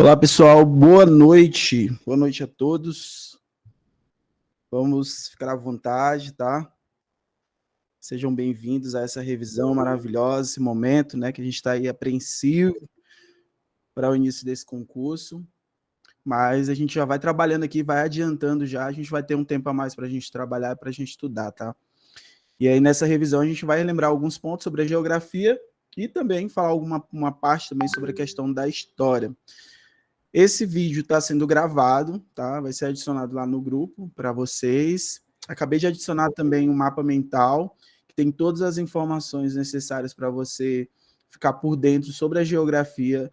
Olá, pessoal, boa noite. Boa noite a todos. Vamos ficar à vontade, tá? Sejam bem-vindos a essa revisão maravilhosa, esse momento, né, que a gente está aí apreensivo para o início desse concurso, mas a gente já vai trabalhando aqui, vai adiantando já, a gente vai ter um tempo a mais para a gente trabalhar, para a gente estudar, tá? E aí, nessa revisão, a gente vai lembrar alguns pontos sobre a geografia e também falar uma parte também sobre a questão da história. Esse vídeo está sendo gravado, tá? Vai ser adicionado lá no grupo para vocês. Acabei de adicionar também um mapa mental, que tem todas as informações necessárias para você ficar por dentro sobre a geografia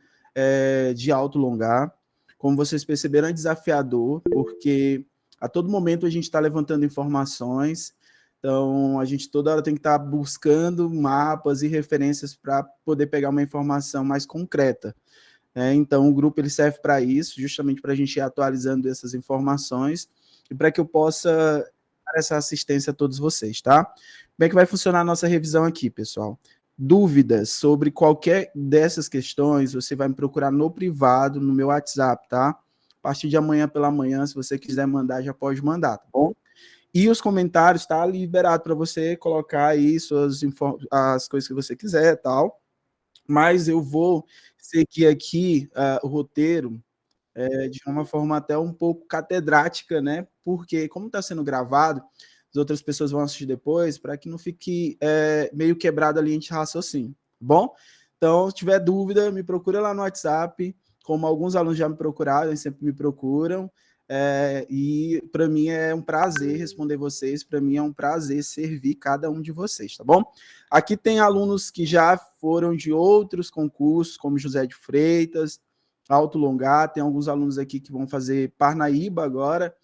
de Alto Longar. Como vocês perceberam, é desafiador, porque a todo momento a gente está levantando informações, então a gente toda hora tem que estar buscando mapas e referências para poder pegar uma informação mais concreta. Então, o grupo ele serve para isso, justamente para a gente ir atualizando essas informações e para que eu possa dar essa assistência a todos vocês, tá? Como é que vai funcionar a nossa revisão aqui, pessoal? Dúvidas sobre qualquer dessas questões, você vai me procurar no privado, no meu WhatsApp, tá? A partir de amanhã pela manhã, se você quiser mandar, já pode mandar, tá bom? E os comentários, tá liberado para você colocar aí as coisas que você quiser, tal. Mas eu vou seguir aqui o roteiro de uma forma até um pouco catedrática, né? Porque, como está sendo gravado, as outras pessoas vão assistir depois, para que não fique meio quebrado ali entre raciocínio, tá bom? Então, se tiver dúvida, me procura lá no WhatsApp, como alguns alunos já me procuraram, eles sempre me procuram, e para mim é um prazer responder vocês, para mim é um prazer servir cada um de vocês, tá bom? Aqui tem alunos que já foram de outros concursos, como José de Freitas, Alto Longar, tem alguns alunos aqui que vão fazer Parnaíba agora.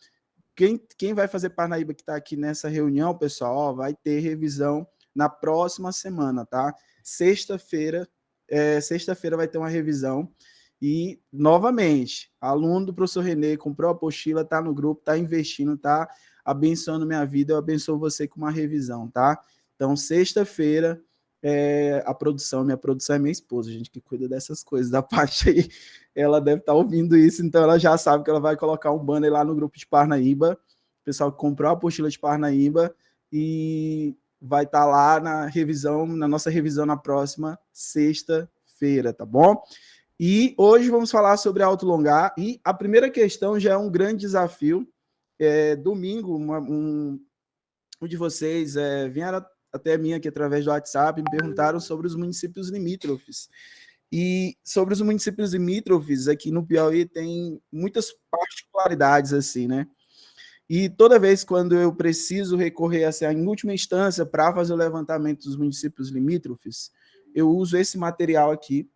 Quem vai fazer Parnaíba que está aqui nessa reunião, pessoal, ó, vai ter revisão na próxima semana, tá? Sexta-feira vai ter uma revisão. E, novamente, aluno do professor Renê, comprou a apostila, está no grupo, está investindo, está abençoando minha vida, eu abençoo você com uma revisão, tá? Então, sexta-feira, minha produção é minha esposa, gente, que cuida dessas coisas, da parte aí, ela deve estar ouvindo isso, então ela já sabe que ela vai colocar um banner lá no grupo de Parnaíba, o pessoal que comprou a apostila de Parnaíba, e vai estar lá na nossa revisão na próxima sexta-feira, tá bom? E hoje vamos falar sobre Alto Longar, e a primeira questão já é um grande desafio. Domingo, um de vocês vieram até mim aqui através do WhatsApp e me perguntaram sobre os municípios limítrofes. E sobre os municípios limítrofes, aqui no Piauí tem muitas particularidades, assim, né? E toda vez quando eu preciso recorrer assim, em última instância para fazer o levantamento dos municípios limítrofes, eu uso esse material aqui,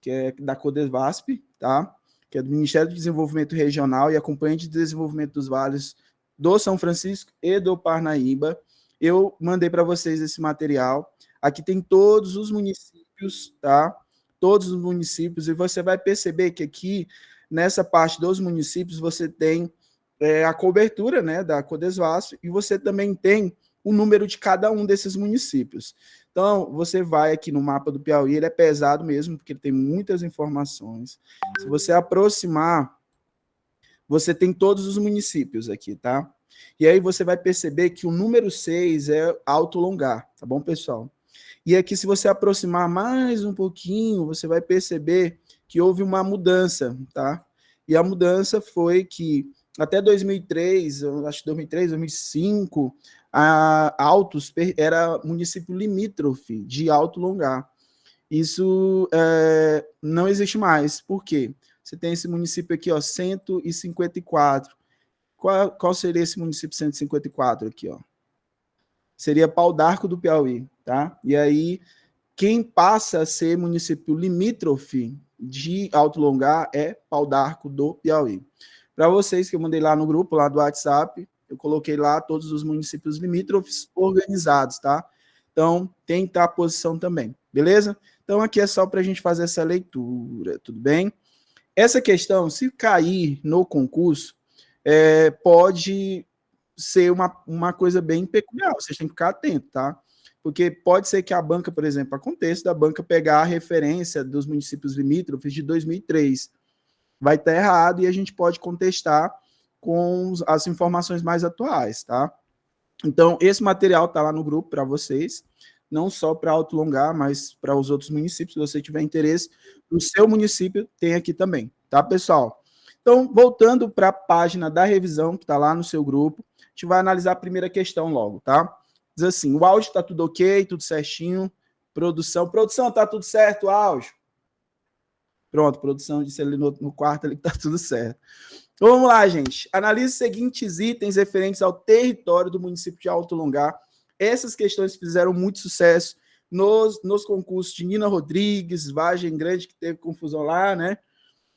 que é da Codevasp, tá? Que é do Ministério do Desenvolvimento Regional e Acompanhante de Desenvolvimento dos Vales do São Francisco e do Parnaíba. Eu mandei para vocês esse material. Aqui tem todos os municípios, tá? Todos os municípios, e você vai perceber que aqui, nessa parte dos municípios, você tem a cobertura, né, da Codesvasp, e você também tem o número de cada um desses municípios. Então, você vai aqui no mapa do Piauí, ele é pesado mesmo, porque ele tem muitas informações. Se você aproximar, você tem todos os municípios aqui, tá? E aí você vai perceber que o número 6 é Alto Longar, tá bom, pessoal? E aqui, se você aproximar mais um pouquinho, você vai perceber que houve uma mudança, tá? E a mudança foi que até 2003, eu acho que 2003, 2005, a Altos era município limítrofe de Alto Longar. Isso não existe mais. Por quê? Você tem esse município aqui, ó, 154. Qual seria esse município 154 aqui, ó? Seria Pau d'Arco do Piauí, tá? E aí, quem passa a ser município limítrofe de Alto Longar é Pau d'Arco do Piauí. Para vocês que eu mandei lá no grupo, lá do WhatsApp, eu coloquei lá todos os municípios limítrofes organizados, tá? Então, tem que estar a posição também, beleza? Então, aqui é só para a gente fazer essa leitura, tudo bem? Essa questão, se cair no concurso, pode ser uma coisa bem peculiar, vocês têm que ficar atentos, tá? Porque pode ser que a banca, por exemplo, aconteça da banca pegar a referência dos municípios limítrofes de 2003. vai estar errado e a gente pode contestar com as informações mais atuais, tá? Então, esse material está lá no grupo para vocês, não só para Alto Longar, mas para os outros municípios, se você tiver interesse, o seu município tem aqui também, tá, pessoal? Então, voltando para a página da revisão, que está lá no seu grupo, a gente vai analisar a primeira questão logo, tá? Diz assim, o áudio está tudo ok, tudo certinho, produção, está tudo certo, áudio? Pronto, produção disse ali no quarto ali que está tudo certo. Então, vamos lá, gente. Analise os seguintes itens referentes ao território do município de Alto Longar. Essas questões fizeram muito sucesso nos concursos de Nina Rodrigues, Vargem Grande, que teve confusão lá, né?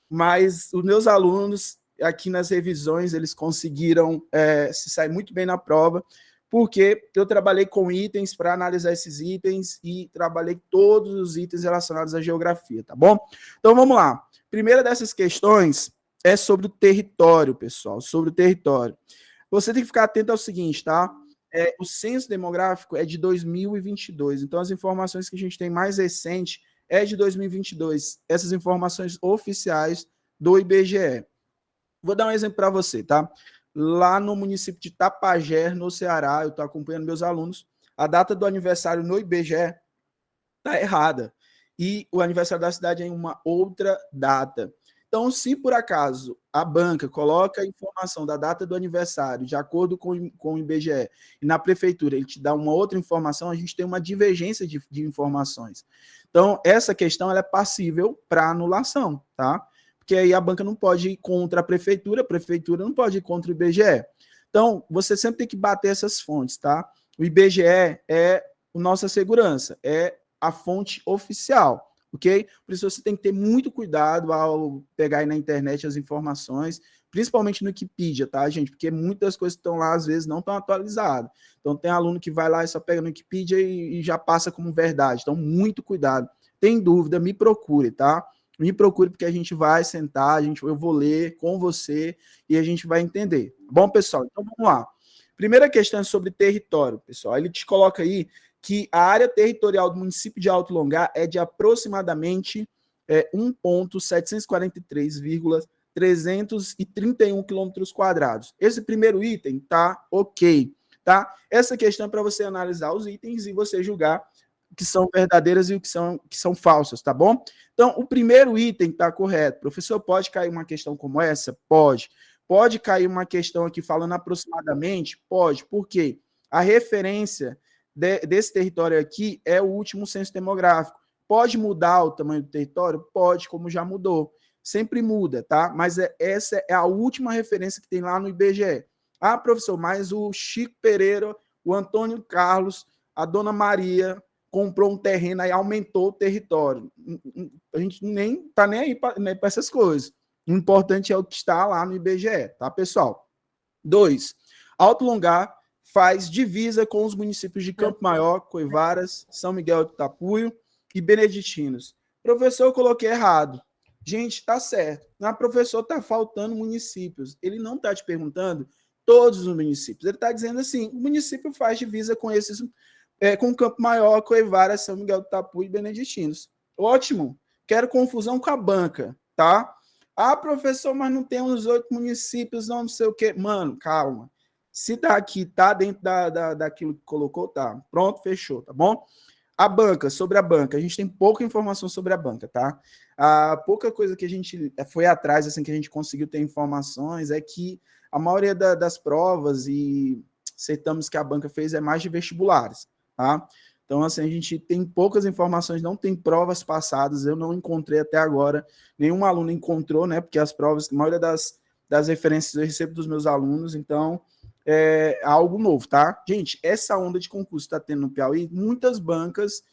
Mas os meus alunos, aqui nas revisões, eles conseguiram se sair muito bem na prova, porque eu trabalhei com itens para analisar esses itens e trabalhei todos os itens relacionados à geografia, tá bom? Então, vamos lá. Primeira dessas questões é sobre o território, pessoal, sobre o território. Você tem que ficar atento ao seguinte, tá? O censo demográfico é de 2022, então as informações que a gente tem mais recente é de 2022, essas informações oficiais do IBGE. Vou dar um exemplo para você, tá? Lá no município de Tapajé, no Ceará, eu estou acompanhando meus alunos, a data do aniversário no IBGE está errada. E o aniversário da cidade é em uma outra data. Então, se por acaso a banca coloca a informação da data do aniversário de acordo com o IBGE e na prefeitura ele te dá uma outra informação, a gente tem uma divergência de informações. Então, essa questão ela é passível para anulação, tá? Porque aí a banca não pode ir contra a prefeitura não pode ir contra o IBGE. Então, você sempre tem que bater essas fontes, tá? O IBGE é a nossa segurança, é a fonte oficial, ok? Por isso você tem que ter muito cuidado ao pegar aí na internet as informações, principalmente no Wikipedia, tá, gente? Porque muitas coisas que estão lá, às vezes, não estão atualizadas. Então, tem aluno que vai lá e só pega no Wikipedia e já passa como verdade. Então, muito cuidado. Tem dúvida, me procure, tá? Me procure, porque a gente vai sentar, eu vou ler com você e a gente vai entender. Bom, pessoal? Então, vamos lá. Primeira questão é sobre território, pessoal. Ele te coloca aí que a área territorial do município de Alto Longar é de aproximadamente 1.743,331 quilômetros quadrados. Esse primeiro item tá ok, tá? Essa questão é para você analisar os itens e você julgar o que são verdadeiras e o que são falsas, tá bom? Então, o primeiro item tá correto. Professor, pode cair uma questão como essa? Pode. Pode cair uma questão aqui falando aproximadamente? Pode. Por quê? A referência desse território aqui é o último censo demográfico. Pode mudar o tamanho do território? Pode, como já mudou. Sempre muda, tá? Mas essa é a última referência que tem lá no IBGE. Ah, professor, mas o Chico Pereira, o Antônio Carlos, a Dona Maria comprou um terreno e aumentou o território. A gente nem tá nem aí para essas coisas. O importante é o que está lá no IBGE, tá, pessoal? 2. Alto Longar faz divisa com os municípios de Campo Maior, Coivaras, São Miguel do Tapuio e Beneditinos. Professor, eu coloquei errado. Gente, tá certo. Na professor tá faltando municípios. Ele não tá te perguntando todos os municípios. Ele tá dizendo assim, o município faz divisa com esses, com Campo Maior, Coivaras, São Miguel do Tapuio e Beneditinos. Ótimo. Quero confusão com a banca, tá? Ah, professor, mas não tem uns 8 municípios, não sei o quê. Mano, calma. Se tá aqui, tá dentro daquilo que colocou, tá. Pronto, fechou, tá bom? A banca, sobre a banca, a gente tem pouca informação sobre a banca, tá? A pouca coisa que a gente foi atrás, assim, que a gente conseguiu ter informações é que a maioria das provas e certames que a banca fez é mais de vestibulares, tá? Então, assim, a gente tem poucas informações, não tem provas passadas, eu não encontrei até agora, nenhum aluno encontrou, né? Porque as provas, a maioria das referências eu recebo dos meus alunos, então é algo novo, tá? Gente, essa onda de concurso que está tendo no Piauí, muitas bancas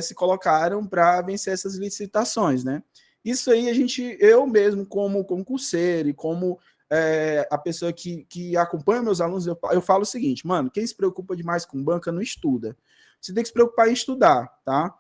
se colocaram para vencer essas licitações, né? Isso aí eu mesmo, como concurseiro e como a pessoa que acompanha meus alunos, eu falo o seguinte, mano, quem se preocupa demais com banca não estuda. Você tem que se preocupar em estudar, tá?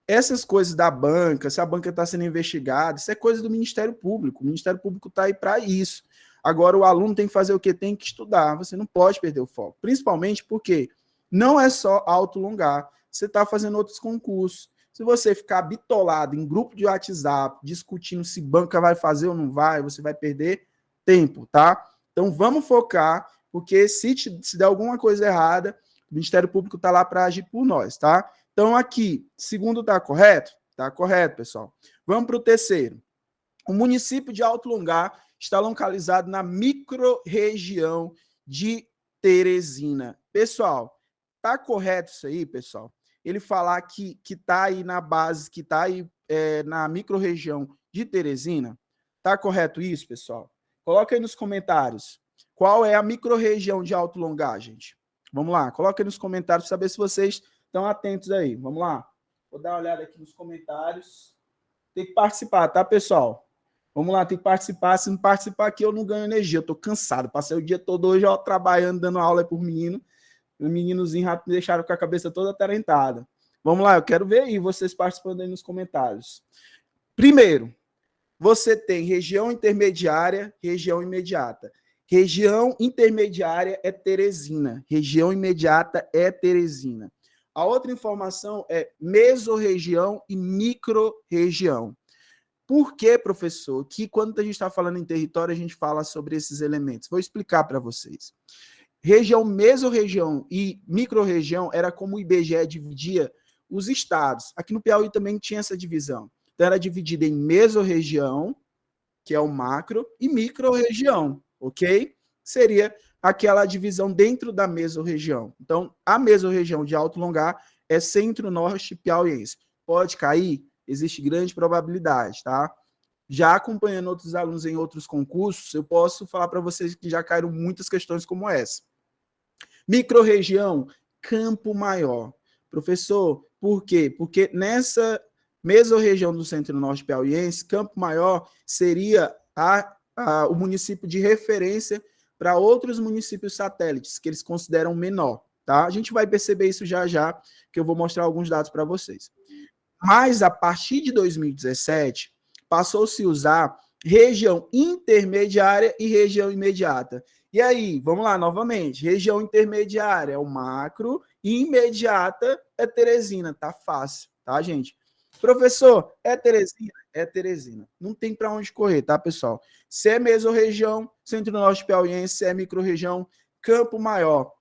Essas coisas da banca, se a banca está sendo investigada, isso é coisa do Ministério Público. O Ministério Público está aí para isso. Agora, o aluno tem que fazer o quê? Tem que estudar. Você não pode perder o foco. Principalmente porque não é só Alto Longar. Você está fazendo outros concursos. Se você ficar bitolado em grupo de WhatsApp, discutindo se banca vai fazer ou não vai, você vai perder tempo, tá? Então vamos focar, porque se der alguma coisa errada, o Ministério Público está lá para agir por nós, tá? Então aqui, segundo está correto? Está correto, pessoal. Vamos para o terceiro. O município de Alto Longar está localizado na microrregião de Teresina. Pessoal, tá correto isso aí, pessoal? Ele falar que tá aí na base, que tá aí na microrregião de Teresina? Tá correto isso, pessoal? Coloca aí nos comentários. Qual é a microrregião de Alto Longar, gente? Vamos lá, coloca aí nos comentários para saber se vocês estão atentos aí. Vamos lá. Vou dar uma olhada aqui nos comentários. Tem que participar, tá, pessoal? Vamos lá, tem que participar. Se não participar aqui, eu não ganho energia. Eu tô cansado. Passei o dia todo hoje ó, trabalhando, dando aula por menino. Os meninozinhos me deixaram com a cabeça toda atarentada. Vamos lá, eu quero ver aí vocês participando aí nos comentários. Primeiro, você tem região intermediária, região imediata. Região intermediária é Teresina. Região imediata é Teresina. A outra informação é mesorregião e microrregião. Por que, professor, que quando a gente está falando em território, a gente fala sobre esses elementos? Vou explicar para vocês. Região, mesorregião e microrregião era como o IBGE dividia os estados. Aqui no Piauí também tinha essa divisão. Então, era dividida em mesorregião, que é o macro, e microrregião, ok? Seria aquela divisão dentro da mesorregião. Então, a mesorregião de Alto Longar é centro-norte piauiense. Pode cair? Existe grande probabilidade, tá? Já acompanhando outros alunos em outros concursos, eu posso falar para vocês que já caíram muitas questões como essa. Microrregião, Campo Maior. Professor, por quê? Porque nessa mesorregião do centro-norte piauiense, Campo Maior seria o município de referência para outros municípios satélites, que eles consideram menor, tá? A gente vai perceber isso já já, que eu vou mostrar alguns dados para vocês. Mas, a partir de 2017, passou-se a usar região intermediária e região imediata. E aí, vamos lá, novamente. Região intermediária é o macro e imediata é Teresina. Tá fácil, tá, gente? Professor, é Teresina? É Teresina. Não tem para onde correr, tá, pessoal? Se é mesorregião, centro-norte piauiense, se é microrregião, Campo Maior.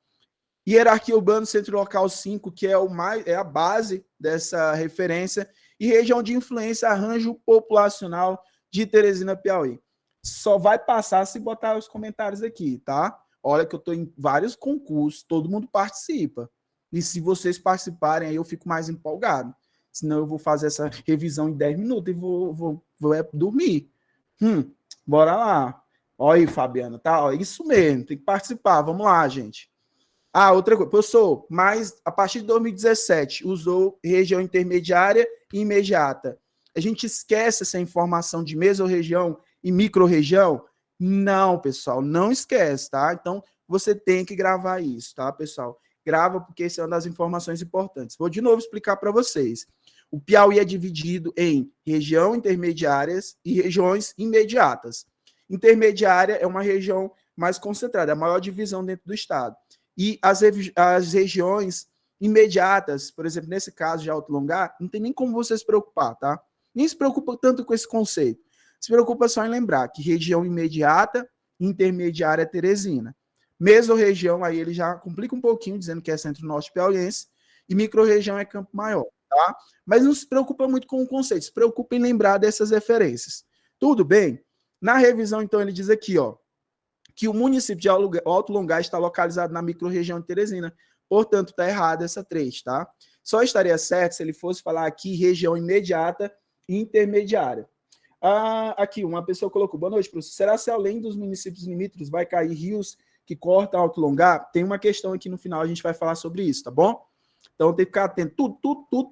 Hierarquia urbana, centro local 5, que é a base dessa referência, e região de influência, arranjo populacional de Teresina, Piauí. Só vai passar se botar os comentários aqui, tá? Olha que eu estou em vários concursos, todo mundo participa. E se vocês participarem, aí eu fico mais empolgado. Senão eu vou fazer essa revisão em 10 minutos e vou dormir. Bora lá. Olha aí, Fabiana, tá? Ó, isso mesmo, tem que participar. Vamos lá, gente. Outra coisa, professor, mas a partir de 2017 usou região intermediária e imediata. A gente esquece essa informação de mesorregião e microrregião? Não, pessoal, não esquece, tá? Então, você tem que gravar isso, tá, pessoal? Grava, porque essa é uma das informações importantes. Vou de novo explicar para vocês. O Piauí é dividido em região intermediárias e regiões imediatas. Intermediária é uma região mais concentrada, a maior divisão dentro do estado. E as regiões imediatas, por exemplo, nesse caso de Alto Longar, não tem nem como você se preocupar, tá? Nem se preocupa tanto com esse conceito. Se preocupa só em lembrar que região imediata, intermediária é Teresina. Mesorregião, aí ele já complica um pouquinho, dizendo que é centro-norte piauiense, e microrregião é Campo Maior, tá? Mas não se preocupa muito com o conceito, se preocupa em lembrar dessas referências. Tudo bem? Na revisão, então, ele diz aqui, ó, que o município de Alto Longar está localizado na microrregião de Teresina. Portanto, está errado essa 3, tá? Só estaria certo se ele fosse falar aqui região imediata e intermediária. Aqui, uma pessoa colocou, boa noite, professor. Será que além dos municípios limítrofes vai cair rios que cortam Alto Longar? Tem uma questão aqui no final, a gente vai falar sobre isso, tá bom? Então, tem que ficar atento.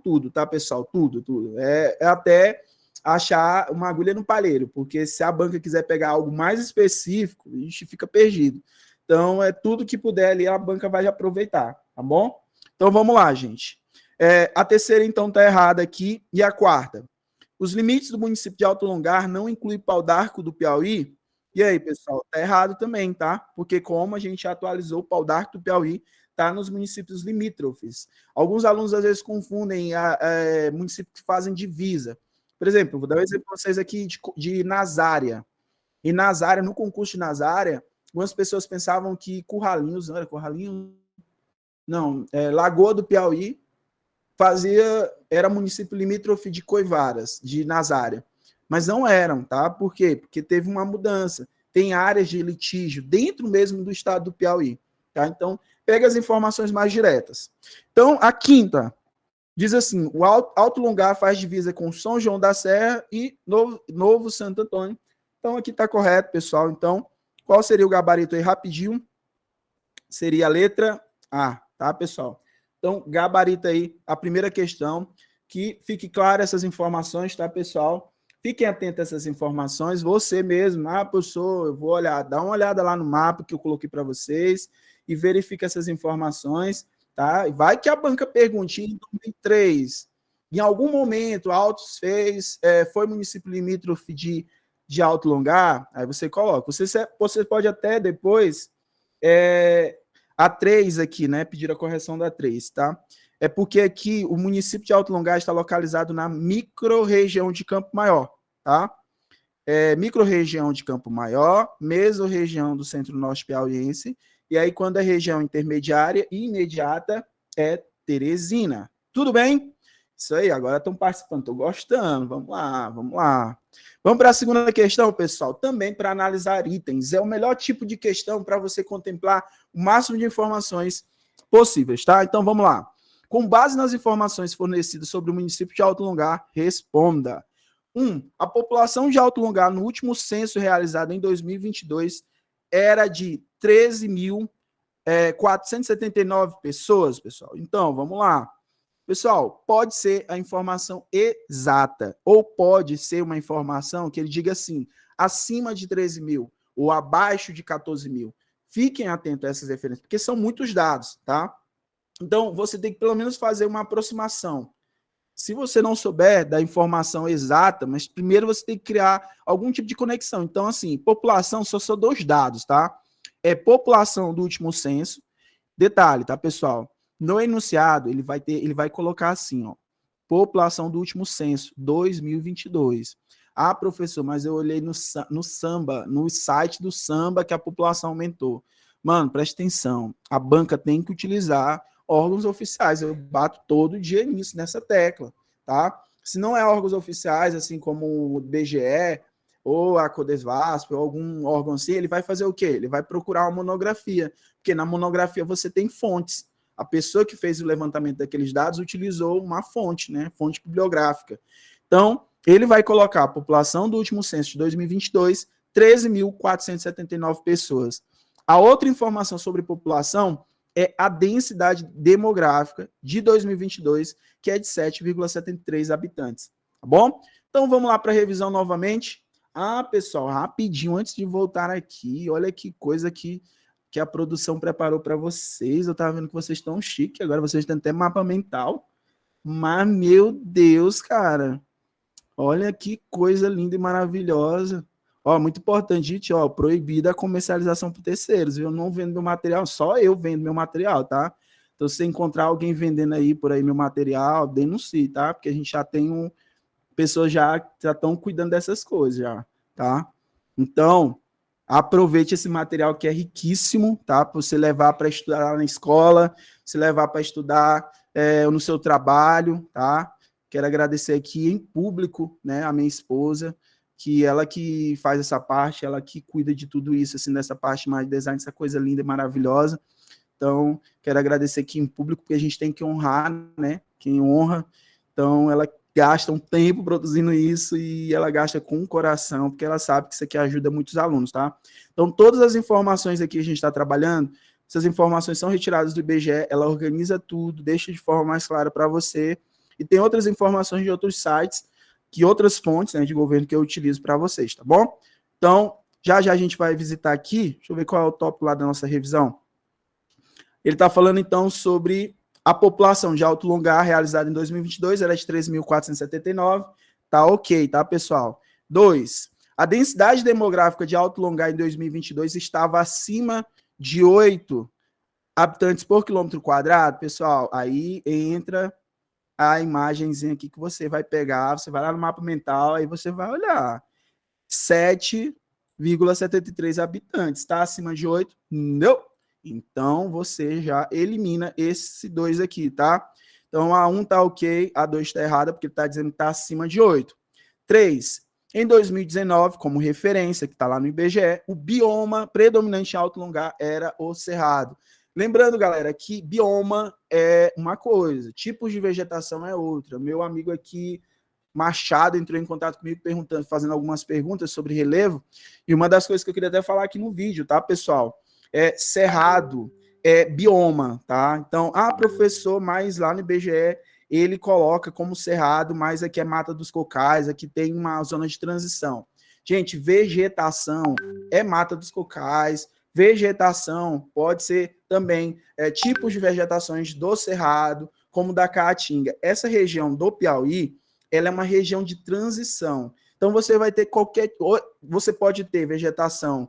Tudo, tá, pessoal? Tudo. É até achar uma agulha no palheiro, porque se a banca quiser pegar algo mais específico, a gente fica perdido. Então, é tudo que puder ali, a banca vai aproveitar, tá bom? Então, vamos lá, gente. A terceira, então, está errada aqui. E a quarta? Os limites do município de Alto Longar não incluem Pau d'Arco do Piauí? E aí, pessoal? Está errado também, tá? Porque como a gente atualizou o Pau d'Arco do Piauí, está nos municípios limítrofes. Alguns alunos às vezes confundem municípios que fazem divisa. Por exemplo, vou dar um exemplo para vocês aqui de Nazária. Em Nazária, no concurso de Nazária, algumas pessoas pensavam que Curralinhos, não era Curralinhos? Não, Lagoa do Piauí era município limítrofe de Coivaras, de Nazária. Mas não eram, tá? Por quê? Porque teve uma mudança. Tem áreas de litígio dentro mesmo do estado do Piauí, tá? Então, pega as informações mais diretas. Então, a quinta diz assim: o Alto Longar faz divisa com São João da Serra e Novo Santo Antônio. Então, aqui está correto, pessoal. Então, qual seria o gabarito aí? Rapidinho. Seria a letra A, tá, pessoal? Então, gabarito aí a primeira questão. Que fique claro essas informações, tá, pessoal? Fiquem atentos a essas informações. Você mesmo, professor, eu vou olhar, dá uma olhada lá no mapa que eu coloquei para vocês e verifica essas informações, tá? Vai que a banca pergunte, em 2003, em algum momento, Altos foi município limítrofe de Alto Longar, aí você coloca. Você pode até depois, a 3 aqui, né, pedir a correção da 3, tá? É porque aqui o município de Alto Longar está localizado na micro-região de Campo Maior, tá? Micro-região de Campo Maior, mesorregião do Centro-Norte Piauiense, e aí quando é região intermediária e imediata é Teresina. Tudo bem? Isso aí, agora estão participando, estou gostando, vamos lá, vamos lá. Vamos para a segunda questão, pessoal, também para analisar itens. É o melhor tipo de questão para você contemplar o máximo de informações possíveis, tá? Então vamos lá. Com base nas informações fornecidas sobre o município de Alto Longar, responda. 1. A população de Alto Longar no último censo realizado em 2022 era de 13.479 pessoas, pessoal. Então, vamos lá. Pessoal, pode ser a informação exata ou pode ser uma informação que ele diga assim, acima de 13 mil ou abaixo de 14 mil. Fiquem atentos a essas referências, porque são muitos dados, tá? Então, você tem que pelo menos fazer uma aproximação. Se você não souber da informação exata, mas primeiro você tem que criar algum tipo de conexão. Então, assim, população só são 2 dados, tá? É população do último censo. Detalhe, tá, pessoal? No enunciado, ele vai colocar assim, ó. População do último censo, 2022. Ah, professor, mas eu olhei no Samba, no site do Samba que a população aumentou. Mano, preste atenção. A banca tem que utilizar órgãos oficiais. Eu bato todo dia nisso, nessa tecla, tá? Se não é órgãos oficiais, assim como o BGE ou a Codesvasp ou algum órgão assim, ele vai fazer o quê? Ele vai procurar uma monografia, porque na monografia você tem fontes. A pessoa que fez o levantamento daqueles dados utilizou uma fonte, né? Fonte bibliográfica. Então, ele vai colocar a população do último censo de 2022, 13.479 pessoas. A outra informação sobre população é a densidade demográfica de 2022, que é de 7,73 habitantes, tá bom? Então, vamos lá para a revisão novamente. Pessoal, rapidinho, antes de voltar aqui, olha que coisa que a produção preparou para vocês. Eu estava vendo que vocês estão chique, agora vocês têm até mapa mental. Mas, meu Deus, cara, olha que coisa linda e maravilhosa. Ó, muito importante, gente, ó, proibida a comercialização por terceiros, viu? Eu não vendo meu material, só eu vendo meu material, tá? Então, se você encontrar alguém vendendo aí por aí meu material, denuncie, tá? Porque a gente já tem pessoas já estão cuidando dessas coisas, já, tá? Então, aproveite esse material que é riquíssimo, tá? Para você levar para estudar na escola, se levar para estudar no seu trabalho, tá? Quero agradecer aqui em público, né, a minha esposa, que ela que faz essa parte, ela que cuida de tudo isso, assim, dessa parte mais de design, essa coisa linda e maravilhosa. Então, quero agradecer aqui em público, porque a gente tem que honrar, né? Quem honra. Então, ela gasta um tempo produzindo isso e ela gasta com o coração, porque ela sabe que isso aqui ajuda muitos alunos, tá? Então, todas as informações aqui que a gente está trabalhando, essas informações são retiradas do IBGE, ela organiza tudo, deixa de forma mais clara para você, e tem outras informações de outros sites, que outras fontes, né, de governo que eu utilizo para vocês, tá bom? Então, já a gente vai visitar aqui, deixa eu ver qual é o tópico lá da nossa revisão. Ele está falando, então, sobre a população de Alto Longar realizada em 2022, era de 13.479, tá ok, tá, pessoal? 2. A densidade demográfica de Alto Longar em 2022 estava acima de 8. habitantes por quilômetro quadrado, pessoal, aí entra a imagenzinha aqui que você vai pegar, você vai lá no mapa mental, aí você vai olhar. 7,73 habitantes. Está acima de 8? Não. Então, você já elimina esse 2 aqui, tá? Então, a 1 tá ok, a 2 está errada, porque está dizendo que está acima de 8. 3. Em 2019, como referência, que está lá no IBGE, o bioma predominante em Alto Longar era o cerrado. Lembrando, galera, que bioma é uma coisa, tipos de vegetação é outra. Meu amigo aqui, Machado, entrou em contato comigo perguntando, fazendo algumas perguntas sobre relevo, e uma das coisas que eu queria até falar aqui no vídeo, tá, pessoal? É cerrado, é bioma, tá? Então, professor, mas lá no IBGE ele coloca como cerrado, mas aqui é Mata dos Cocais, aqui tem uma zona de transição. Gente, vegetação é Mata dos Cocais, vegetação pode ser também tipos de vegetações do cerrado, como da Caatinga. Essa região do Piauí, ela é uma região de transição. Então você vai ter você pode ter vegetação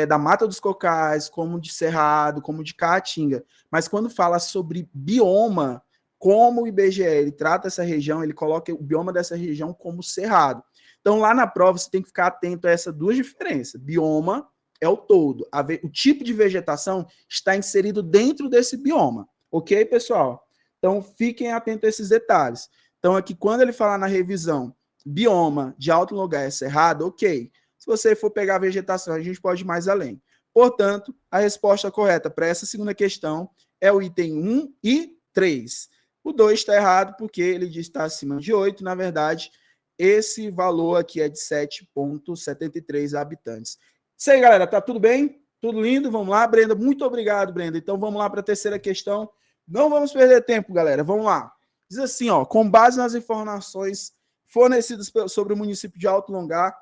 da Mata dos Cocais, como de Cerrado, como de Caatinga. Mas quando fala sobre bioma, como o IBGE ele trata essa região, ele coloca o bioma dessa região como cerrado. Então lá na prova você tem que ficar atento a essas duas diferenças. Bioma é o todo. O tipo de vegetação está inserido dentro desse bioma. Ok, pessoal? Então fiquem atentos a esses detalhes. Então, aqui, quando ele falar na revisão bioma de Alto Longar é cerrado, ok. Se você for pegar a vegetação, a gente pode ir mais além. Portanto, a resposta correta para essa segunda questão é o item 1 e 3. O 2 está errado porque ele diz que está acima de 8. Na verdade, esse valor aqui é de 7,73 habitantes. Isso aí, galera. Tá tudo bem? Tudo lindo? Vamos lá, Brenda. Muito obrigado, Brenda. Então, vamos lá para a terceira questão. Não vamos perder tempo, galera. Vamos lá. Diz assim, ó, com base nas informações fornecidas sobre o município de Alto Longar,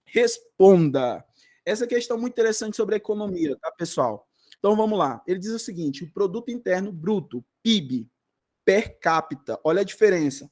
responda. Essa questão é muito interessante sobre a economia, tá, pessoal? Então, vamos lá. Ele diz o seguinte, o produto interno bruto, PIB, per capita, olha a diferença.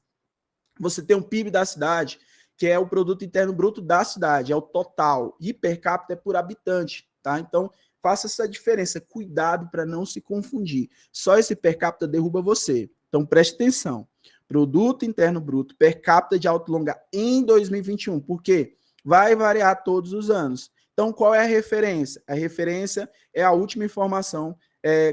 Você tem um PIB da cidade, que é o produto interno bruto da cidade, é o total, e per capita é por habitante, tá? Então, faça essa diferença, cuidado para não se confundir. Só esse per capita derruba você. Então, preste atenção. Produto interno bruto per capita de Alto Longar em 2021. Por quê? Vai variar todos os anos. Então, qual é a referência? A referência é a última informação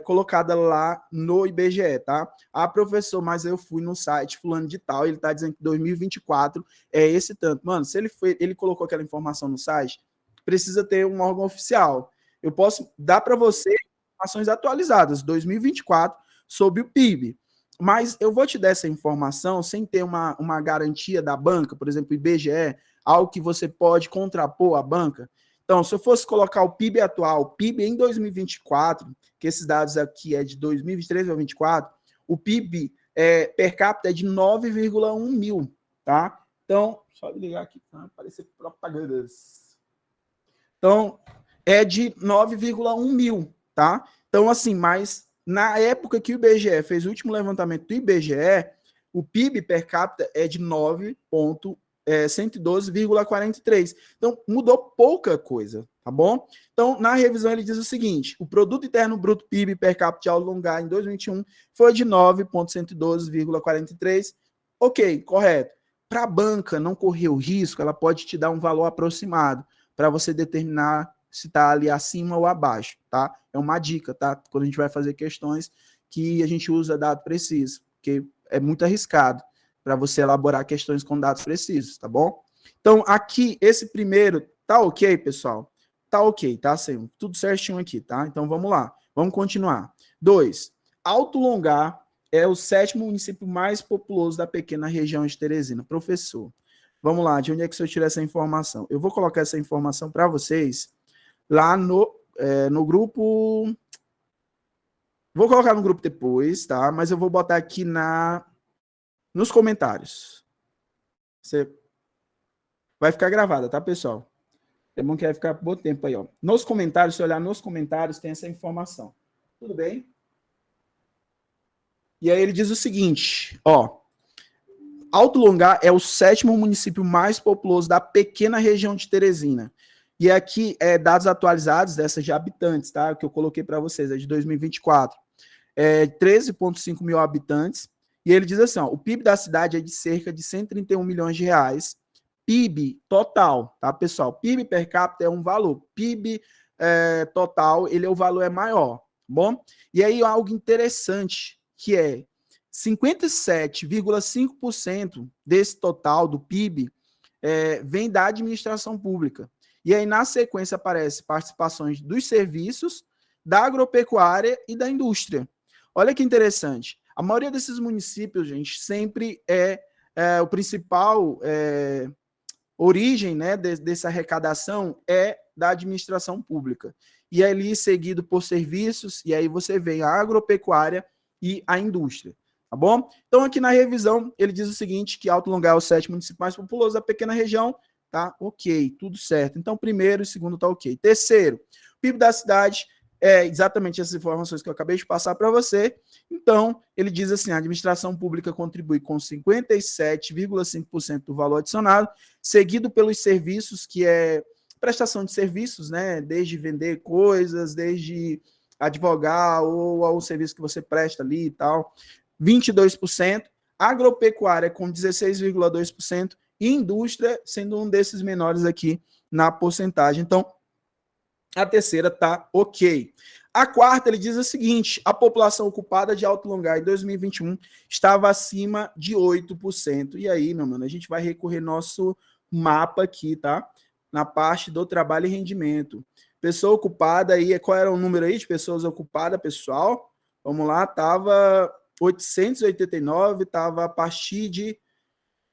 colocada lá no IBGE, tá? Professor, mas eu fui no site fulano de tal, ele tá dizendo que 2024 é esse tanto. Mano, se ele colocou aquela informação no site, precisa ter um órgão oficial. Eu posso dar para você informações atualizadas, 2024, sobre o PIB. Mas eu vou te dar essa informação sem ter uma garantia da banca, por exemplo, IBGE, algo que você pode contrapor à banca. Então, se eu fosse colocar o PIB atual, o PIB em 2024, que esses dados aqui é de 2023 a 2024, o PIB per capita é de 9,1 mil, tá? Então, só ligar aqui para aparecer propagandas. Então, é de 9,1 mil, tá? Então, assim, mas na época que o IBGE fez o último levantamento do IBGE, o PIB per capita é de 112,43. Então, mudou pouca coisa, tá bom? Então, na revisão, ele diz o seguinte, o Produto Interno Bruto PIB per capita de Alto Longar em 2021 foi de 9,112,43. Ok, correto. Para a banca não correr o risco, ela pode te dar um valor aproximado para você determinar se está ali acima ou abaixo, tá? É uma dica, tá? Quando a gente vai fazer questões que a gente usa dado preciso, porque é muito arriscado para você elaborar questões com dados precisos, tá bom? Então, aqui, esse primeiro, tá ok, pessoal? Tá ok, tá? Assim, tudo certinho aqui, tá? Então, vamos lá. Vamos continuar. 2. Alto Longar é o 7º município mais populoso da pequena região de Teresina. Professor, vamos lá, de onde é que o senhor tira essa informação? Eu vou colocar essa informação para vocês lá no grupo. Vou colocar no grupo depois, tá? Mas eu vou botar aqui nos comentários. Você vai ficar gravada, tá, pessoal? É bom que vai ficar por bom tempo aí, ó. Nos comentários, se olhar nos comentários, tem essa informação. Tudo bem? E aí ele diz o seguinte, ó. Alto Longar é o 7º município mais populoso da pequena região de Teresina. E aqui é dados atualizados dessas de habitantes, tá? Que eu coloquei para vocês, é de 2024. 13,5 mil habitantes. E ele diz assim, ó, o PIB da cidade é de cerca de 131 milhões de reais. PIB total, tá, pessoal? PIB per capita é um valor. PIB total, o valor é maior, tá bom? E aí algo interessante, que é 57,5% desse total do PIB vem da administração pública. E aí, na sequência, aparece participações dos serviços, da agropecuária e da indústria. Olha que interessante. A maioria desses municípios, gente, sempre o principal origem, né, dessa arrecadação é da administração pública. E ali, seguido por serviços, e aí você vem a agropecuária e a indústria. Tá bom? Então, aqui na revisão, ele diz o seguinte, que Alto Longar é o 7º município mais populoso da pequena região. Tá? Ok, tudo certo. Então, primeiro e segundo tá ok. Terceiro, o PIB da cidade é exatamente essas informações que eu acabei de passar para você. Então, ele diz assim, a administração pública contribui com 57,5% do valor adicionado, seguido pelos serviços, que é prestação de serviços, né? Desde vender coisas, desde advogar ou ao serviço que você presta ali e tal. 22%, agropecuária com 16,2% e indústria sendo um desses menores aqui na porcentagem. Então, a terceira está ok. A quarta, ele diz o seguinte, a população ocupada de Alto Longar em 2021 estava acima de 8%. E aí, meu mano, a gente vai recorrer nosso mapa aqui, tá? Na parte do trabalho e rendimento. Pessoa ocupada aí, qual era o número aí de pessoas ocupadas, pessoal? Vamos lá, estava 889, estava a partir de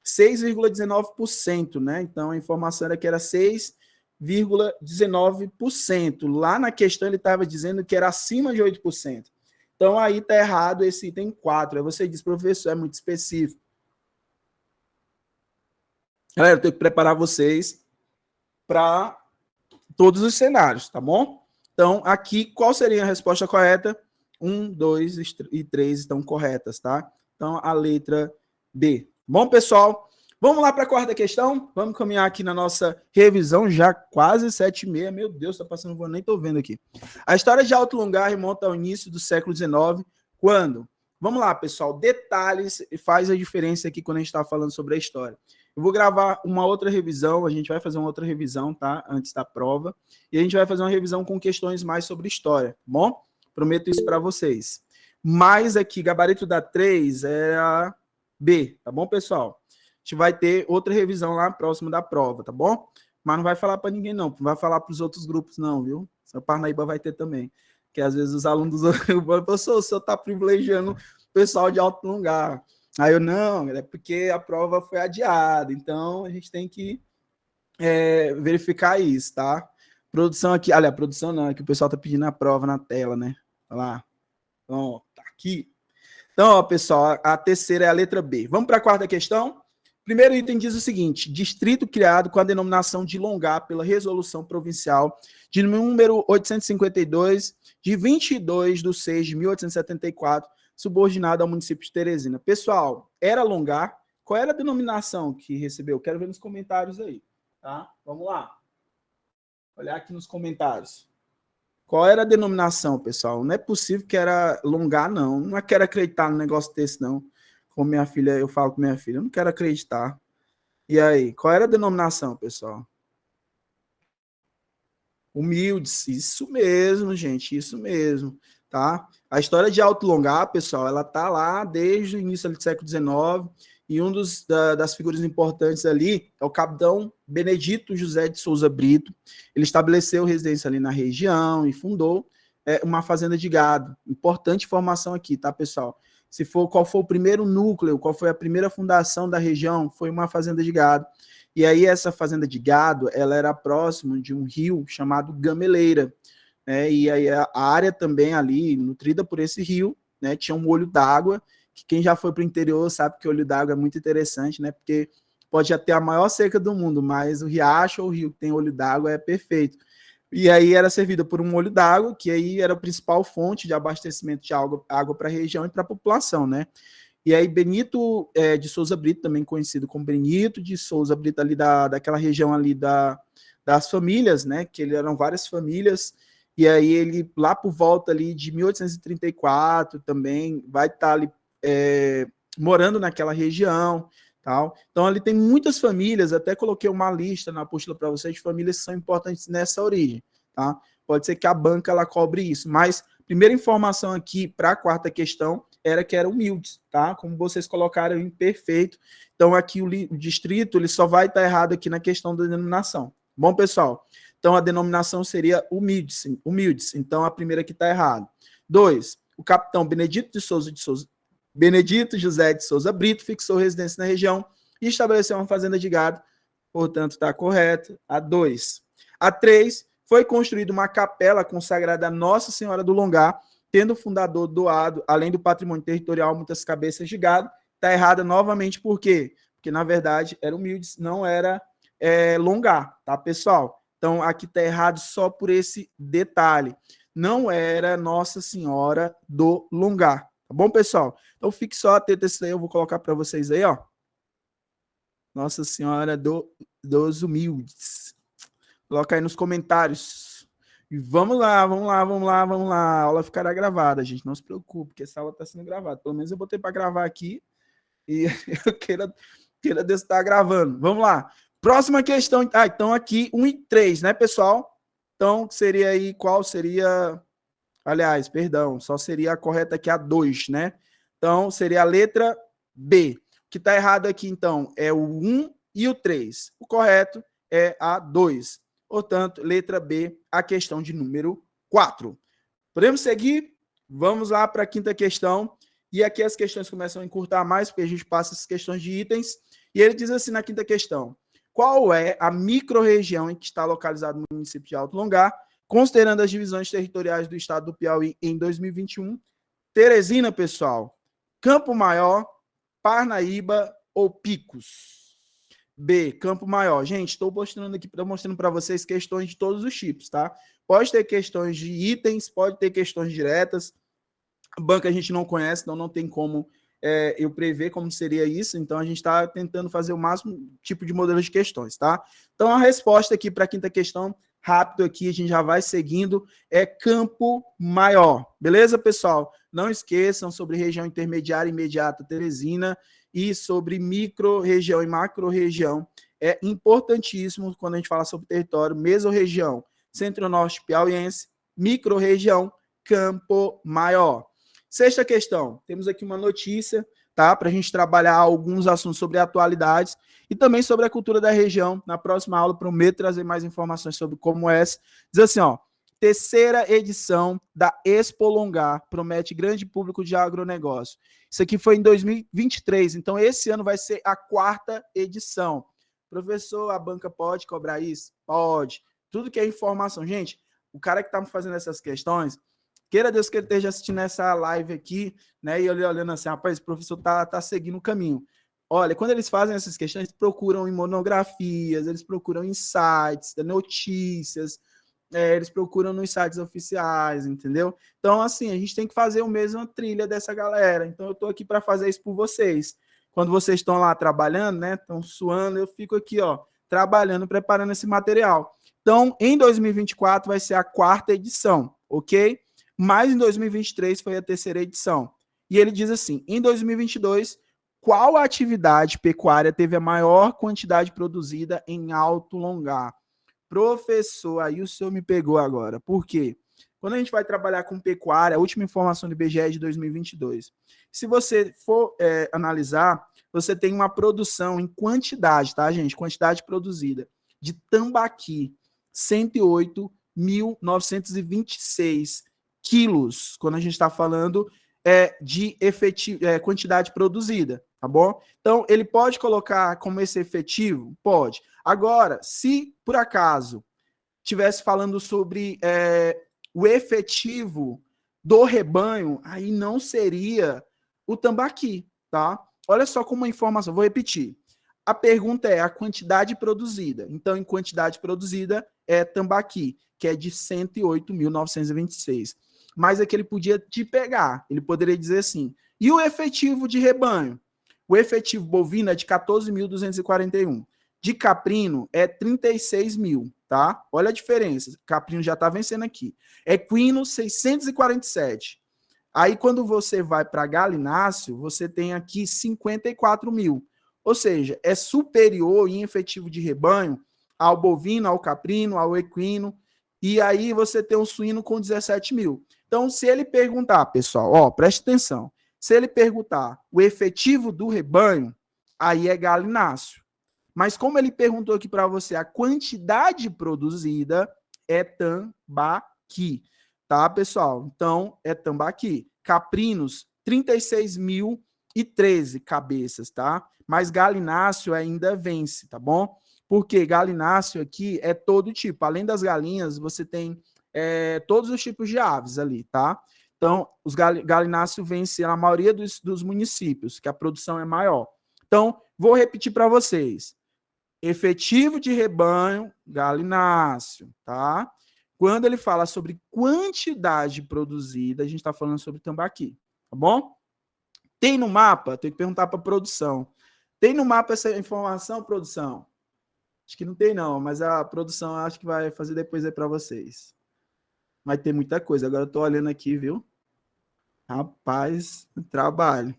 6,19%, né? Então, a informação era que era 6,19%. Lá na questão, ele estava dizendo que era acima de 8%. Então, aí está errado esse item 4. Aí você diz, professor, é muito específico. Galera, eu tenho que preparar vocês para todos os cenários, tá bom? Então, aqui, qual seria a resposta correta? 1, 2 e 3 estão corretas, tá? Então, a letra B. Bom, pessoal, vamos lá para a quarta questão. Vamos caminhar aqui na nossa revisão, já quase 7h30. Meu Deus, está passando voando, nem estou vendo aqui. A história de Alto Longar remonta ao início do século XIX, quando... Vamos lá, pessoal, detalhes faz a diferença aqui quando a gente está falando sobre a história. Eu vou gravar uma outra revisão, a gente vai fazer uma outra revisão, tá? Antes da prova. E a gente vai fazer uma revisão com questões mais sobre história, tá bom? Prometo isso para vocês. Mas aqui, gabarito da 3 é a B, tá bom, pessoal? A gente vai ter outra revisão lá próximo da prova, tá bom? Mas não vai falar para ninguém, não. Não vai falar para os outros grupos, não, viu? O Parnaíba vai ter também. Que às vezes os alunos do professor, o senhor está privilegiando o pessoal de Alto Longar. Aí eu, não, é porque a prova foi adiada. Então, a gente tem que verificar isso, tá? Produção aqui, olha, a produção não, é que o pessoal tá pedindo a prova na tela, né? Olha lá. Então, tá aqui. Então, ó, pessoal, a terceira é a letra B. Vamos para a quarta questão? Primeiro item diz o seguinte, distrito criado com a denominação de Longar pela resolução provincial de número 852, de 22/6/1874, subordinado ao município de Teresina. Pessoal, era Longar? Qual era a denominação que recebeu? Quero ver nos comentários aí, tá? Vamos lá. Olhar aqui nos comentários. Qual era a denominação, pessoal? Não é possível que era Longar, não. Não quero acreditar num negócio desse, não. Como minha filha, eu falo com minha filha, eu não quero acreditar. E aí, qual era a denominação, pessoal? Humildes, isso mesmo, gente, isso mesmo, tá? A história de Alto Longar, pessoal, ela tá lá desde o início do século XIX, e das figuras importantes ali é o capitão Benedito José de Souza Brito. Ele estabeleceu residência ali na região e fundou uma fazenda de gado. Importante informação aqui, tá, pessoal? Qual foi o primeiro núcleo, qual foi a primeira fundação da região, foi uma fazenda de gado. E aí essa fazenda de gado, ela era próximo de um rio chamado Gameleira, né? E aí a área também ali, nutrida por esse rio, né, tinha um olho d'água, que quem já foi para o interior sabe que o olho d'água é muito interessante, né? Porque pode já ter a maior seca do mundo, mas o riacho ou o rio que tem olho d'água é perfeito. E aí era servida por um olho d'água, que aí era a principal fonte de abastecimento de água para a região e para a população, né? E aí Benito de Souza Brito, também conhecido como Benito de Souza Brito, ali daquela região ali das famílias, né, que eram várias famílias, e aí ele, lá por volta ali de 1834, também vai estar ali morando naquela região, tal. Então, ali tem muitas famílias, até coloquei uma lista na apostila para vocês, de famílias que são importantes nessa origem, tá? Pode ser que a banca, ela cobre isso, mas primeira informação aqui para a quarta questão era que eram humildes, tá? Como vocês colocaram em perfeito. Então, aqui o distrito, ele só vai estar errado aqui na questão da denominação. Bom, pessoal? Então, a denominação seria humildes. Então, a primeira aqui está errada. 2. O capitão Benedito José de Souza Brito fixou residência na região e estabeleceu uma fazenda de gado, portanto, está correto. A 2. A 3. Foi construída uma capela consagrada a Nossa Senhora do Longar, tendo o fundador doado, além do patrimônio territorial, muitas cabeças de gado. Está errada novamente, por quê? Porque, na verdade, era humildes, não era Longar, tá, pessoal? Então, aqui está errado só por esse detalhe. Não era Nossa Senhora do Longar, tá bom, pessoal? Então, fique só atento a isso aí, eu vou colocar para vocês aí, ó. Nossa Senhora dos Humildes. Coloca aí nos comentários. E vamos lá. A aula ficará gravada, gente. Não se preocupe, porque essa aula está sendo gravada. Pelo menos eu botei para gravar aqui e eu queira estar gravando. Vamos lá. Próxima questão. Então aqui 1 e 3, né, pessoal? Então seria aí, qual seria... Aliás, perdão, só seria a correta aqui a 2, né? Então seria a letra B. O que está errado aqui, então, é o 1 e o 3. O correto é a 2. Portanto, letra B, a questão de número 4. Podemos seguir? Vamos lá para a quinta questão. E aqui as questões começam a encurtar mais, porque a gente passa as questões de itens. E ele diz assim na quinta questão: qual é a microrregião em que está localizado o município de Alto Longar, considerando as divisões territoriais do estado do Piauí em 2021? Teresina, pessoal. Campo Maior, Parnaíba ou Picos? B, Campo Maior. Gente, estou mostrando para vocês questões de todos os tipos, tá? Pode ter questões de itens, pode ter questões diretas. A banca a gente não conhece, então não tem como eu prever como seria isso. Então a gente está tentando fazer o máximo tipo de modelo de questões, tá? Então a resposta aqui para a quinta questão, rápido aqui, a gente já vai seguindo, é Campo Maior. Beleza, pessoal? Não esqueçam sobre região intermediária e imediata Teresina e sobre micro-região e macro-região. É importantíssimo quando a gente fala sobre território, mesorregião, centro-norte piauiense, micro-região, Campo Maior. Sexta questão, temos aqui uma notícia, tá? Para a gente trabalhar alguns assuntos sobre atualidades e também sobre a cultura da região. Na próxima aula, prometo trazer mais informações sobre como é essa. Diz assim, ó, terceira edição da Expo Longar promete grande público de agronegócio. Isso aqui foi em 2023, então esse ano vai ser a quarta edição. Professor, a banca pode cobrar isso? Pode. Tudo que é informação. Gente, o cara que está fazendo essas questões, queira Deus que ele esteja assistindo essa live aqui, né, e ele olhando assim, rapaz, o professor tá seguindo o caminho. Olha, quando eles fazem essas questões, eles procuram em monografias, eles procuram em sites, notícias, eles procuram nos sites oficiais, entendeu? Então, assim, a gente tem que fazer o mesmo trilha dessa galera. Então, eu estou aqui para fazer isso por vocês. Quando vocês estão lá trabalhando, né, estão suando, eu fico aqui, ó, trabalhando, preparando esse material. Então, em 2024 vai ser a quarta edição, ok? Mas em 2023 foi a terceira edição. E ele diz assim, em 2022, qual atividade pecuária teve a maior quantidade produzida em Alto Longar? Professor, aí o senhor me pegou agora. Por quê? Quando a gente vai trabalhar com pecuária, a última informação do IBGE é de 2022. Se você for analisar, você tem uma produção em quantidade, tá, gente? Quantidade produzida de tambaqui, 108.926 quilos, quando a gente está falando de quantidade produzida, tá bom? Então, ele pode colocar como esse efetivo? Pode. Agora, se por acaso estivesse falando sobre o efetivo do rebanho, aí não seria o tambaqui, tá? Olha só como uma informação, vou repetir. A pergunta é a quantidade produzida. Então, em quantidade produzida é tambaqui, que é de 108.926. Mas é que ele podia te pegar. Ele poderia dizer assim, E o efetivo de rebanho? O efetivo bovino é de 14.241. De caprino é 36 mil, tá? Olha a diferença. Caprino já está vencendo aqui. Equino, 647. Aí, quando você vai para galináceo, você tem aqui 54 mil. Ou seja, é superior em efetivo de rebanho ao bovino, ao caprino, ao equino. E aí você tem um suíno com 17 mil. Então, se ele perguntar, pessoal, ó, preste atenção. Se ele perguntar o efetivo do rebanho, aí é galináceo. Mas como ele perguntou aqui para você a quantidade produzida, é tambaqui. Tá, pessoal? Então, é tambaqui. Caprinos, 36.013 cabeças, tá? Mas galináceo ainda vence, tá bom? Porque galináceo aqui é todo tipo. Além das galinhas, você tem todos os tipos de aves ali, tá? Então, os galináceo vence na maioria dos municípios, que a produção é maior. Então, vou repetir para vocês. Efetivo de rebanho, galináceo, tá? Quando ele fala sobre quantidade produzida, a gente está falando sobre tambaqui, tá bom? Tem no mapa? Tem que perguntar para a produção. Tem no mapa essa informação, produção? Acho que não tem não, mas a produção acho que vai fazer depois aí para vocês. Vai ter muita coisa. Agora eu tô olhando aqui, viu? Rapaz, trabalho.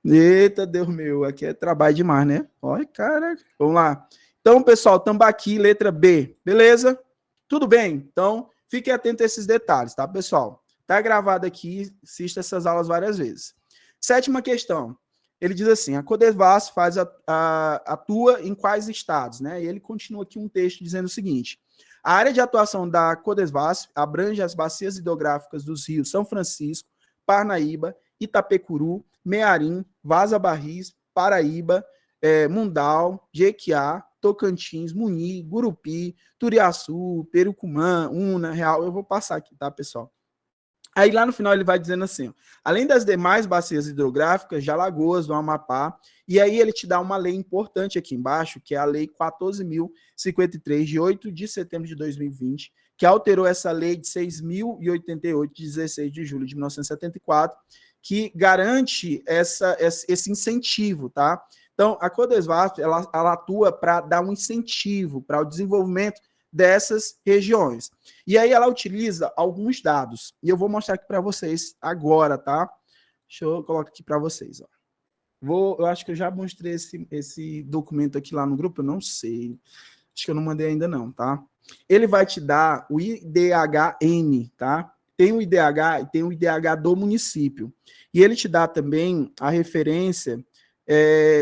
Eita, Deus meu, aqui é trabalho demais, né? Olha, cara, vamos lá. Então, pessoal, tambaqui, letra B, beleza? Tudo bem? Então, fiquem atentos a esses detalhes, tá, pessoal? Tá gravado aqui, assista essas aulas várias vezes. Sétima questão. Ele diz assim, a Codevasf atua em quais estados, né? E ele continua aqui um texto dizendo o seguinte, a área de atuação da Codevasf abrange as bacias hidrográficas dos rios São Francisco, Parnaíba, Itapecuru, Mearim, Vaza Barris, Paraíba, Mundal, Jequiá, Tocantins, Muni, Gurupi, Turiaçu, Perucumã, Una, Real. Eu vou passar aqui, tá, pessoal? Aí lá no final ele vai dizendo assim, ó, além das demais bacias hidrográficas de Alagoas, do Amapá, e aí ele te dá uma lei importante aqui embaixo, que é a Lei 14.053, de 8 de setembro de 2020, que alterou essa lei de 6.088, de 16 de julho de 1974, que garante esse incentivo, tá? Então, a Codevasf, ela atua para dar um incentivo para o desenvolvimento dessas regiões. E aí ela utiliza alguns dados, e eu vou mostrar aqui para vocês agora, tá? Deixa eu colocar aqui para vocês, ó. Eu acho que eu já mostrei esse documento aqui lá no grupo, eu não sei. Acho que eu não mandei ainda não, tá? Ele vai te dar o IDHM, tá? Tem o IDH e tem o IDH do município. E ele te dá também a referência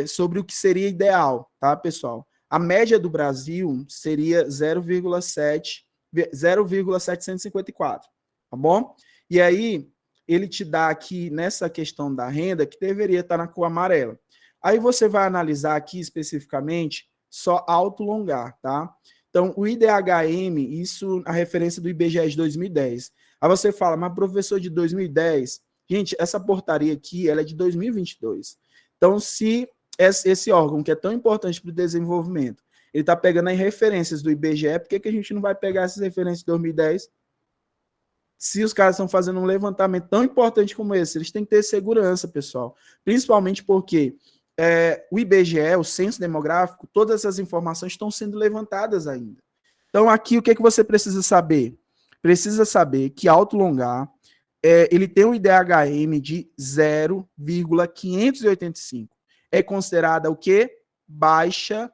sobre o que seria ideal, tá, pessoal? A média do Brasil seria 0,754, tá bom? E aí, ele te dá aqui, nessa questão da renda, que deveria estar na cor amarela. Aí você vai analisar aqui, especificamente, só alto longar, tá? Então, o IDHM, isso a referência do IBGE de 2010. Aí você fala, mas professor de 2010, gente, essa portaria aqui, ela é de 2022. Então, se esse órgão, que é tão importante para o desenvolvimento, ele está pegando as referências do IBGE, por que a gente não vai pegar essas referências de 2010? Se os caras estão fazendo um levantamento tão importante como esse, eles têm que ter segurança, pessoal. Principalmente porque o IBGE, o Censo Demográfico, todas essas informações estão sendo levantadas ainda. Então, aqui, o que você precisa saber? Precisa saber que Alto Longar, ele tem um IDHM de 0,585. É considerada o quê? Baixa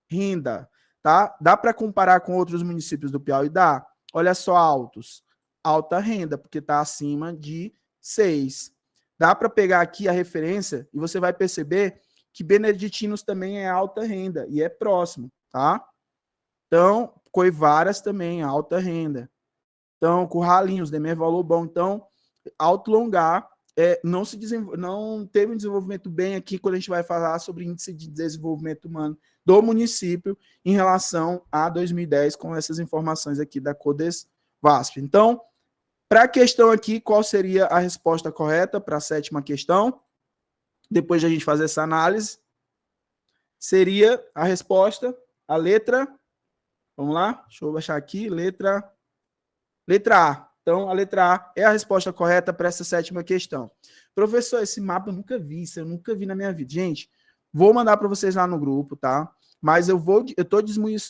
renda, tá? Dá para comparar com outros municípios do Piauí? Dá. Olha só, altos. Alta renda, porque está acima de 6. Dá para pegar aqui a referência e você vai perceber que Beneditinos também é alta renda e é próximo, tá? Então, Coivaras também, alta renda. Então, Curralinhos, Demer Valor Bom. Então, Alto Longar não teve um desenvolvimento bem aqui quando a gente vai falar sobre índice de desenvolvimento humano do município em relação a 2010, com essas informações aqui da Codevasf. Então, para a questão aqui, qual seria a resposta correta para a sétima questão? Depois de a gente fazer essa análise, seria a resposta, a letra, vamos lá, deixa eu baixar aqui, letra A, Então, a letra A é a resposta correta para essa 7ª questão. Professor, esse mapa eu nunca vi, isso eu nunca vi na minha vida. Gente, vou mandar para vocês lá no grupo, tá? Mas eu estou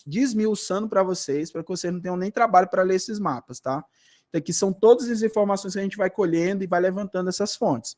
desmiuçando para vocês, para que vocês não tenham nem trabalho para ler esses mapas, tá? Então, aqui são todas as informações que a gente vai colhendo e vai levantando essas fontes.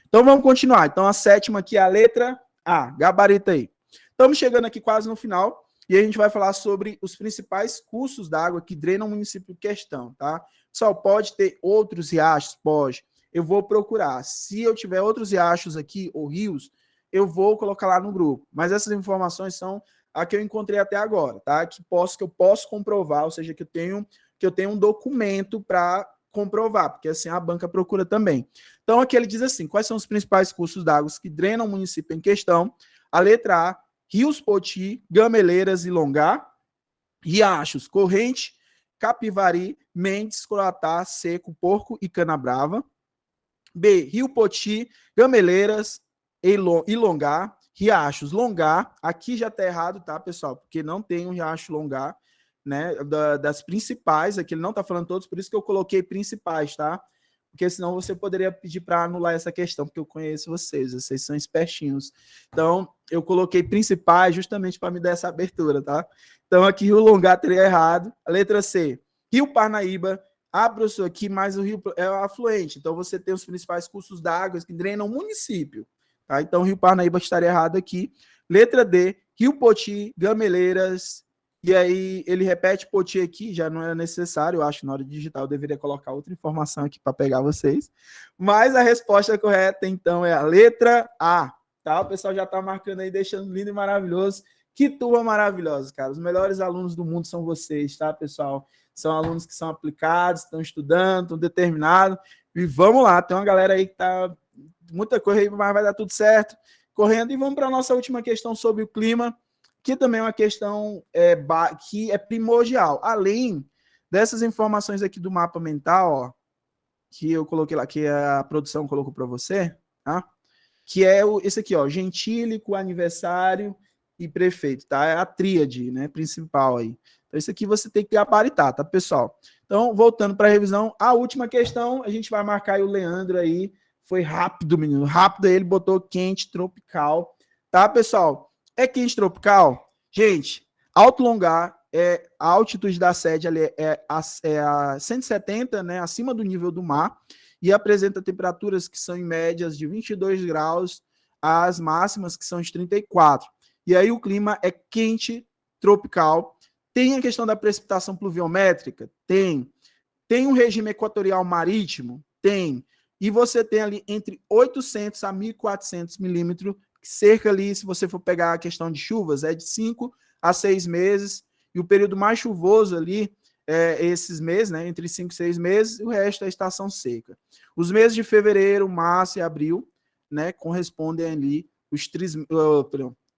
Então, vamos continuar. Então, a 7ª aqui é a letra A. Gabarita aí. Estamos chegando aqui quase no final e a gente vai falar sobre os principais cursos d'água que drenam o município em questão, tá? Pessoal, pode ter outros riachos? Pode. Eu vou procurar. Se eu tiver outros riachos aqui, ou rios, eu vou colocar lá no grupo. Mas essas informações são a que eu encontrei até agora, tá? Que eu posso comprovar, ou seja, que eu tenho um documento para comprovar, porque assim a banca procura também. Então aqui ele diz assim, quais são os principais cursos d'água que drenam o município em questão? A letra A, rios Poti, Gameleiras e Longá, riachos Corrente, Capivari, Mendes, Croatá, Seco, Porco e Canabrava. B, Rio Poti, Gameleiras e Longá, riachos Longá, aqui já está errado, tá, pessoal? Porque não tem um riacho Longá, né, das principais, aqui ele não está falando todos, por isso que eu coloquei principais, tá? Porque senão você poderia pedir para anular essa questão, porque eu conheço vocês são espertinhos. Então, eu coloquei principais justamente para me dar essa abertura, tá? Então, aqui o Longá teria errado. A letra C, Rio Parnaíba. Ah, professor, aqui mais o rio é o afluente, então você tem os principais cursos d'água que drenam o município. Tá? Então, Rio Parnaíba estaria errado aqui. Letra D, Rio Poti, Gameleiras, e aí ele repete Poti aqui, já não era necessário, eu acho que na hora de digitar eu deveria colocar outra informação aqui para pegar vocês. Mas a resposta correta, então, é a letra A. Tá? O pessoal já está marcando aí, deixando lindo e maravilhoso. Que turma maravilhosa, cara. Os melhores alunos do mundo são vocês, tá, pessoal? São alunos que são aplicados, estão estudando, estão determinados. E vamos lá, tem uma galera aí que está muita coisa aí, mas vai dar tudo certo. Correndo, e vamos para a nossa última questão sobre o clima, que também é uma questão que é primordial. Além dessas informações aqui do mapa mental, ó, que eu coloquei lá, que a produção colocou para você, tá? Que é esse aqui, ó, gentílico, aniversário e prefeito, tá? É a tríade, né, principal aí. Então, isso aqui você tem que gabaritar, tá, pessoal? Então, voltando para a revisão, a última questão, a gente vai marcar aí o Leandro aí. Foi rápido, menino. Rápido aí, ele botou quente tropical. Tá, pessoal? É quente tropical? Gente, Alto Longá, a altitude da sede ali é a 170, né? Acima do nível do mar. E apresenta temperaturas que são em médias de 22 graus, as máximas que são de 34. E aí o clima é quente tropical. Tem a questão da precipitação pluviométrica? Tem. Tem um regime equatorial marítimo? Tem. E você tem ali entre 800 a 1.400 milímetros, cerca ali, se você for pegar a questão de chuvas, é de 5 a 6 meses, e o período mais chuvoso ali, esses meses, né, entre 5 e 6 meses, o resto é estação seca. Os meses de fevereiro, março e abril, né, correspondem ali os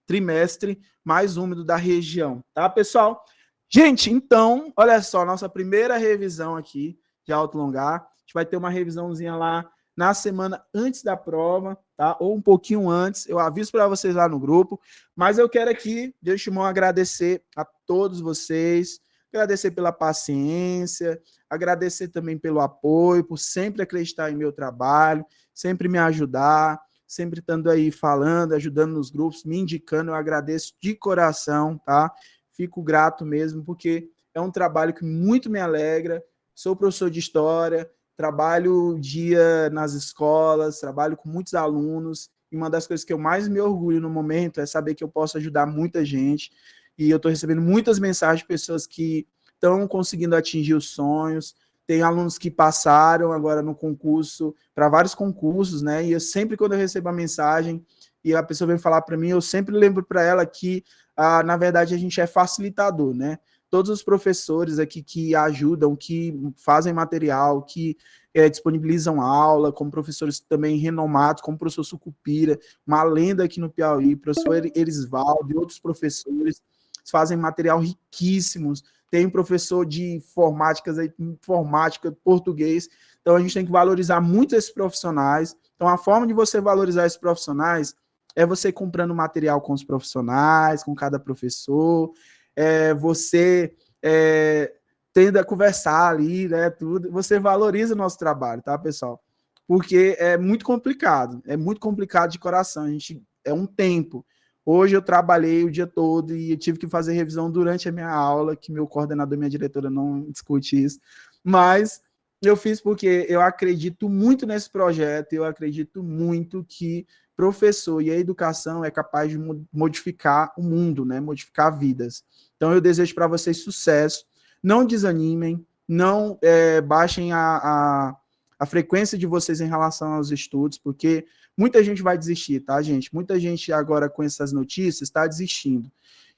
trimestre mais úmido da região, tá, pessoal? Gente, então, olha só, nossa primeira revisão aqui de Alto Longá. A gente vai ter uma revisãozinha lá na semana antes da prova, tá? Ou um pouquinho antes. Eu aviso para vocês lá no grupo. Mas eu quero aqui, de antemão, agradecer a todos vocês, agradecer pela paciência, agradecer também pelo apoio, por sempre acreditar em meu trabalho, sempre me ajudar, sempre estando aí falando, ajudando nos grupos, me indicando. Eu agradeço de coração, tá? Fico grato mesmo, porque é um trabalho que muito me alegra. Sou professor de história, trabalho dia nas escolas, trabalho com muitos alunos, e uma das coisas que eu mais me orgulho no momento é saber que eu posso ajudar muita gente, e eu estou recebendo muitas mensagens de pessoas que estão conseguindo atingir os sonhos. Tem alunos que passaram agora no concurso, para vários concursos, né? E eu sempre, quando eu recebo a mensagem e a pessoa vem falar para mim, eu sempre lembro para ela que na verdade, a gente é facilitador, né? Todos os professores aqui que ajudam, que fazem material, que disponibilizam aula, como professores também renomados, como o professor Sucupira, uma lenda aqui no Piauí, professor Erisvaldo e outros professores, fazem material riquíssimos. Tem um professor de informática, português. Então, a gente tem que valorizar muito esses profissionais. Então, a forma de você valorizar esses profissionais é você comprando material com os profissionais, com cada professor, você tendo a conversar ali, né, tudo, você valoriza o nosso trabalho, tá, pessoal? Porque é muito complicado de coração, a gente, é um tempo. Hoje eu trabalhei o dia todo e eu tive que fazer revisão durante a minha aula, que meu coordenador, minha diretora não discute isso, mas eu fiz porque eu acredito muito nesse projeto, eu acredito muito que professor e a educação é capaz de modificar o mundo, né? Modificar vidas. Então eu desejo para vocês sucesso, não desanimem, não baixem a frequência de vocês em relação aos estudos, porque muita gente vai desistir, tá, gente? Muita gente agora com essas notícias está desistindo.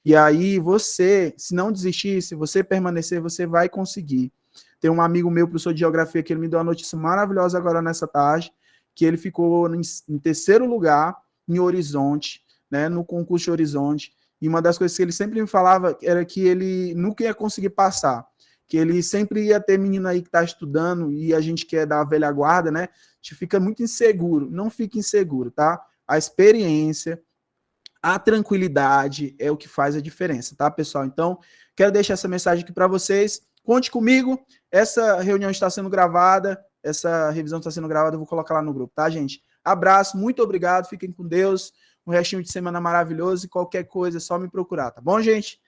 E aí você, se não desistir, se você permanecer, você vai conseguir. Tem um amigo meu, professor de geografia, que ele me deu uma notícia maravilhosa agora nessa tarde, que ele ficou em terceiro lugar em Horizonte, né, no concurso de Horizonte, e uma das coisas que ele sempre me falava era que ele nunca ia conseguir passar, que ele sempre ia ter menino aí que está estudando, e a gente que é da velha guarda, né, a gente fica muito inseguro. Não fique inseguro, tá? A experiência, a tranquilidade é o que faz a diferença, tá, pessoal? Então, quero deixar essa mensagem aqui para vocês. Conte comigo, essa reunião está sendo gravada, essa revisão está sendo gravada, eu vou colocar lá no grupo, tá, gente? Abraço, muito obrigado, fiquem com Deus, um restinho de semana maravilhoso e qualquer coisa é só me procurar, tá bom, gente?